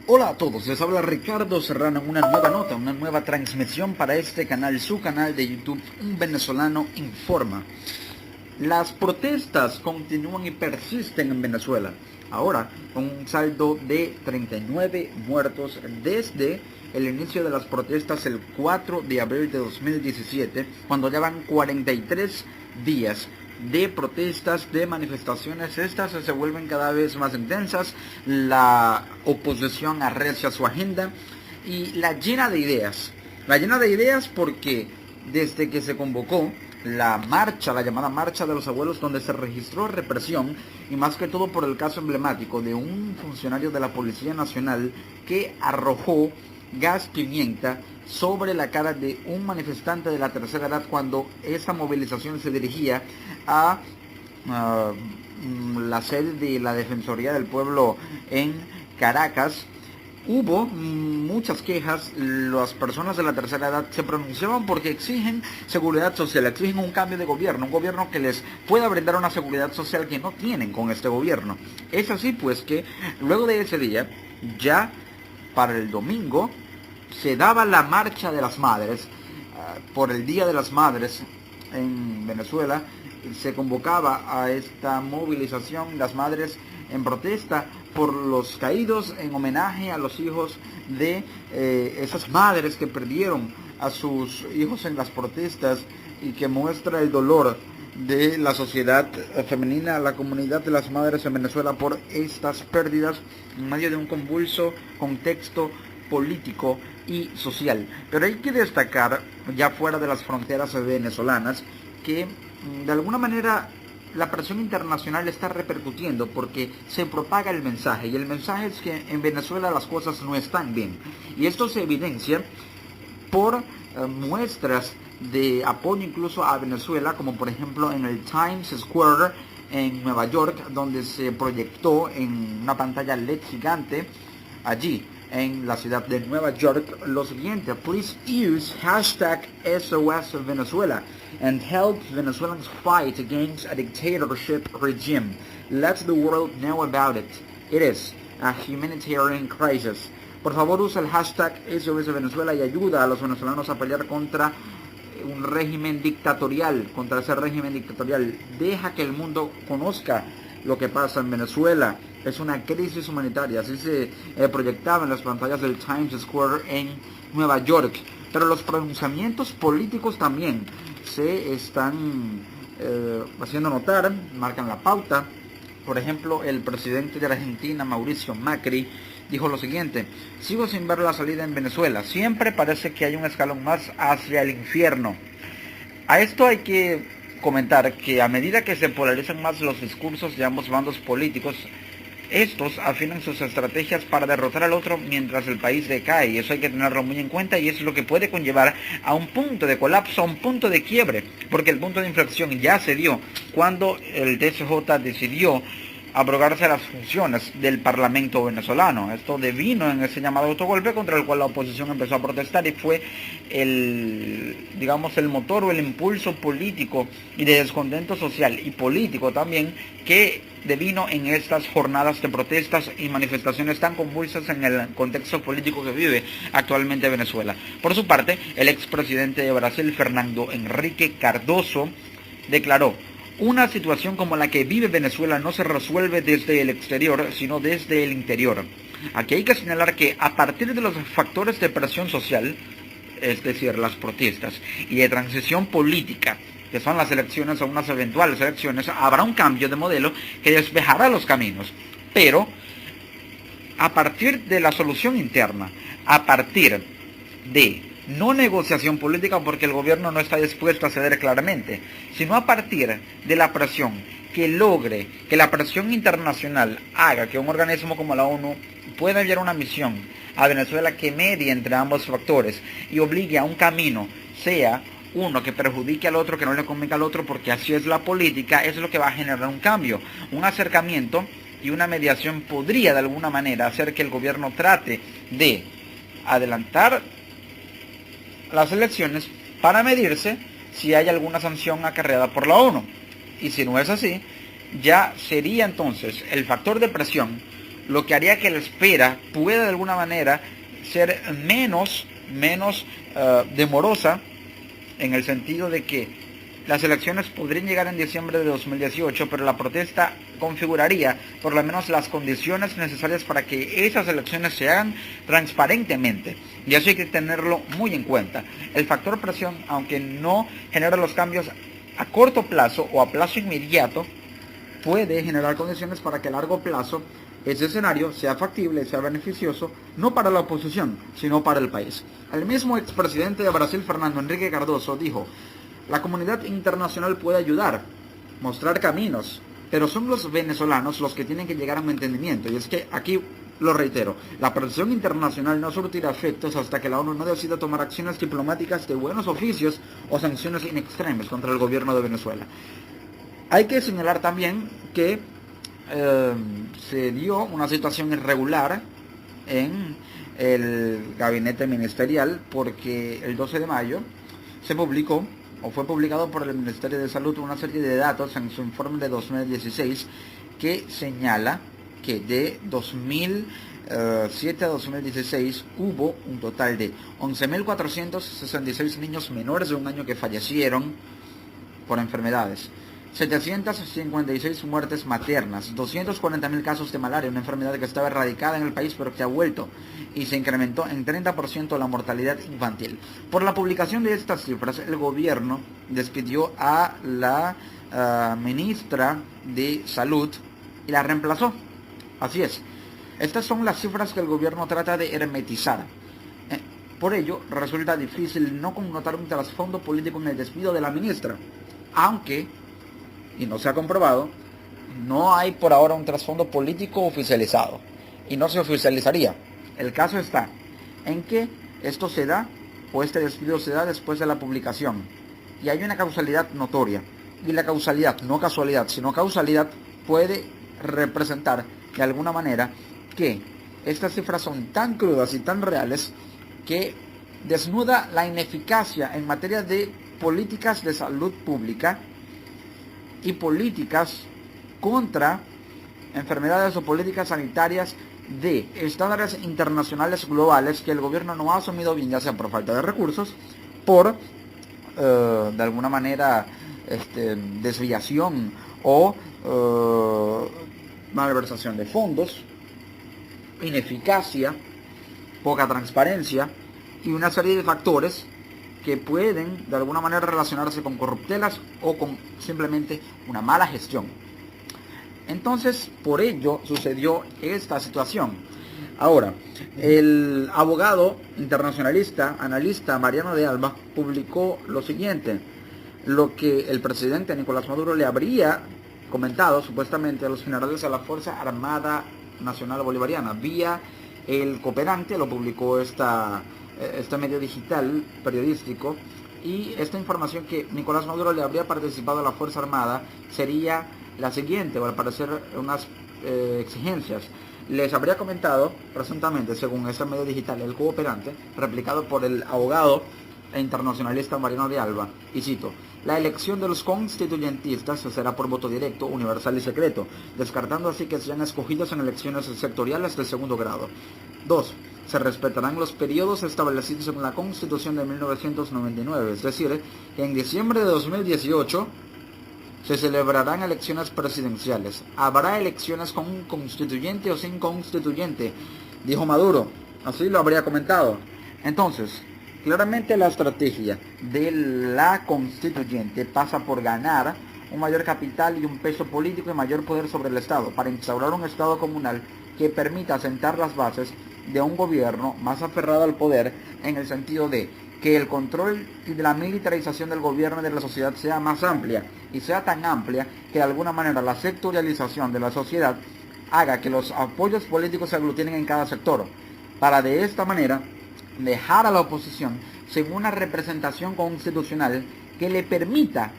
Hola a todos, les habla Ricardo Serrano en una nueva nota, una nueva transmisión para este canal, su canal de YouTube, Un Venezolano Informa. Las protestas continúan y persisten en Venezuela, ahora con un saldo de 39 muertos desde el inicio de las protestas el 4 de abril de 2017, cuando ya van 43 días de protestas, de manifestaciones. Estas se vuelven cada vez más intensas, la oposición arrecia su agenda y la llena de ideas porque desde que se convocó la marcha, la llamada Marcha de los Abuelos, donde se registró represión, y más que todo por el caso emblemático de un funcionario de la Policía Nacional que arrojó gas pimienta sobre la cara de un manifestante de la tercera edad cuando esa movilización se dirigía a la sede de la Defensoría del Pueblo en Caracas. Hubo muchas quejas, las personas de la tercera edad se pronunciaban porque exigen seguridad social, exigen un cambio de gobierno, un gobierno que les pueda brindar una seguridad social que no tienen con este gobierno. Es así pues que luego de ese día, ya para el domingo, se daba la Marcha de las Madres, por el Día de las Madres en Venezuela. Se convocaba a esta movilización, las madres en protesta por los caídos, en homenaje a los hijos de esas madres que perdieron a sus hijos en las protestas, y que muestra el dolor de la sociedad femenina, la comunidad de las madres en Venezuela por estas pérdidas en medio de un convulso contexto político y social. Pero hay que destacar, ya fuera de las fronteras venezolanas, que de alguna manera la presión internacional está repercutiendo porque se propaga el mensaje, y el mensaje es que en Venezuela las cosas no están bien, y esto se evidencia por muestras de apoyo incluso a Venezuela, como por ejemplo en el Times Square en Nueva York, donde se proyectó en una pantalla LED gigante allí en la ciudad de Nueva York lo siguiente: please use hashtag SOS Venezuela and help Venezuelans fight against a dictatorship regime. Let the world know about it. It is a humanitarian crisis. Por favor, usa el hashtag SOS Venezuela y ayuda a los venezolanos a pelear contra un régimen dictatorial, contra ese régimen dictatorial. Deja que el mundo conozca lo que pasa en Venezuela. Es una crisis humanitaria, así se proyectaba en las pantallas del Times Square en Nueva York. Pero los pronunciamientos políticos también se están haciendo notar, marcan la pauta. Por ejemplo, el presidente de la Argentina, Mauricio Macri, dijo lo siguiente: sigo sin ver la salida en Venezuela, siempre parece que hay un escalón más hacia el infierno. A esto hay que comentar que a medida que se polarizan más los discursos de ambos bandos políticos, estos afinan sus estrategias para derrotar al otro mientras el país decae, y eso hay que tenerlo muy en cuenta, y es lo que puede conllevar a un punto de colapso, a un punto de quiebre, porque el punto de inflexión ya se dio cuando el TSJ decidió abrogarse las funciones del Parlamento venezolano. Esto devino en ese llamado autogolpe contra el cual la oposición empezó a protestar, y fue el motor o el impulso político y de descontento social y político también que devino en estas jornadas de protestas y manifestaciones tan convulsas en el contexto político que vive actualmente Venezuela. Por su parte, el expresidente de Brasil, Fernando Henrique Cardoso, declaró: una situación como la que vive Venezuela no se resuelve desde el exterior, sino desde el interior. Aquí hay que señalar que a partir de los factores de presión social, es decir, las protestas, y de transición política, que son las elecciones o unas eventuales elecciones, habrá un cambio de modelo que despejará los caminos. Pero a partir de la solución interna, a partir de no negociación política, porque el gobierno no está dispuesto a ceder claramente, sino a partir de la presión que logre que la presión internacional haga que un organismo como la ONU pueda enviar una misión a Venezuela que medie entre ambos factores y obligue a un camino, sea uno que perjudique al otro, que no le convenga al otro, porque así es la política, es lo que va a generar un cambio, un acercamiento, y una mediación podría de alguna manera hacer que el gobierno trate de adelantar las elecciones para medirse si hay alguna sanción acarreada por la ONU. Y si no es así, ya sería entonces el factor de presión lo que haría que la espera pueda de alguna manera ser menos demorosa, en el sentido de que las elecciones podrían llegar en diciembre de 2018, pero la protesta configuraría por lo menos las condiciones necesarias para que esas elecciones se hagan transparentemente. Y eso hay que tenerlo muy en cuenta. El factor presión, aunque no genera los cambios a corto plazo o a plazo inmediato, puede generar condiciones para que a largo plazo ese escenario sea factible, sea beneficioso, no para la oposición, sino para el país. El mismo expresidente de Brasil, Fernando Henrique Cardoso, dijo: la comunidad internacional puede ayudar, mostrar caminos, pero son los venezolanos los que tienen que llegar a un entendimiento. Y es que aquí lo reitero, la presión internacional no surtirá efectos hasta que la ONU no decida tomar acciones diplomáticas de buenos oficios o sanciones in extremis contra el gobierno de Venezuela. Hay que señalar también que se dio una situación irregular en el gabinete ministerial, porque el 12 de mayo se publicó o fue publicado por el Ministerio de Salud una serie de datos en su informe de 2016 que señala que de 2007 a 2016 hubo un total de 11.466 niños menores de un año que fallecieron por enfermedades, 756 muertes maternas, 240.000 casos de malaria, una enfermedad que estaba erradicada en el país pero que ha vuelto, y se incrementó en 30% la mortalidad infantil. Por la publicación de estas cifras, el gobierno despidió a la ministra de Salud y la reemplazó. Así es. Estas son las cifras que el gobierno trata de hermetizar. Por ello, resulta difícil no connotar un trasfondo político en el despido de la ministra, aunque, y no se ha comprobado, no hay por ahora un trasfondo político oficializado, y no se oficializaría. El caso está en que esto se da, o este despido se da después de la publicación, y hay una causalidad notoria, y la causalidad, no casualidad, sino causalidad, puede representar de alguna manera que estas cifras son tan crudas y tan reales que desnuda la ineficacia en materia de políticas de salud pública y políticas contra enfermedades o políticas sanitarias de estándares internacionales globales que el gobierno no ha asumido bien, ya sea por falta de recursos, por de alguna manera desviación o malversación de fondos, ineficacia, poca transparencia y una serie de factores que pueden de alguna manera relacionarse con corruptelas o con simplemente una mala gestión. Entonces, por ello sucedió esta situación. Ahora, el abogado internacionalista, analista Mariano de Alba, publicó lo siguiente: lo que el presidente Nicolás Maduro le habría comentado supuestamente a los generales de la Fuerza Armada Nacional Bolivariana vía el Cooperante. Lo publicó este medio digital periodístico, y esta información que Nicolás Maduro le habría participado a la Fuerza Armada sería la siguiente, o al parecer unas exigencias. Les habría comentado presuntamente, según este medio digital, el Cooperante, replicado por el abogado e internacionalista Mariano de Alba, y cito: la elección de los constituyentistas se será por voto directo, universal y secreto, descartando así que sean escogidos en elecciones sectoriales de segundo grado. 2. Se respetarán los periodos establecidos en la Constitución de 1999, es decir, que en diciembre de 2018 se celebrarán elecciones presidenciales. Habrá elecciones con un constituyente o sin constituyente, dijo Maduro. Así lo habría comentado. Entonces, claramente la estrategia de la constituyente pasa por ganar un mayor capital y un peso político y mayor poder sobre el Estado, para instaurar un Estado comunal que permita sentar las bases de un gobierno más aferrado al poder, en el sentido de que el control y de la militarización del gobierno y de la sociedad sea más amplia, y sea tan amplia que de alguna manera la sectorialización de la sociedad haga que los apoyos políticos se aglutinen en cada sector, para de esta manera dejar a la oposición sin una representación constitucional que le permita,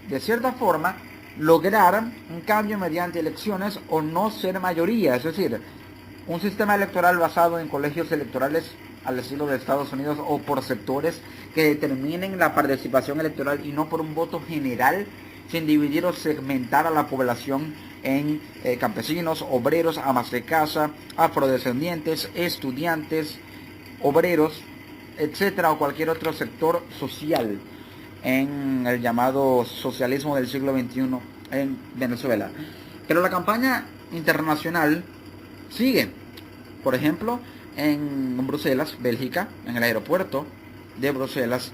de cierta forma, lograr un cambio mediante elecciones o no ser mayoría, es decir, un sistema electoral basado en colegios electorales al estilo de Estados Unidos, o por sectores que determinen la participación electoral y no por un voto general, sin dividir o segmentar a la población en campesinos, obreros, amas de casa, afrodescendientes, estudiantes, obreros, etcétera, o cualquier otro sector social en el llamado socialismo del siglo XXI en Venezuela. Pero la campaña internacional sigue. Por ejemplo, en Bruselas, Bélgica, en el aeropuerto de Bruselas,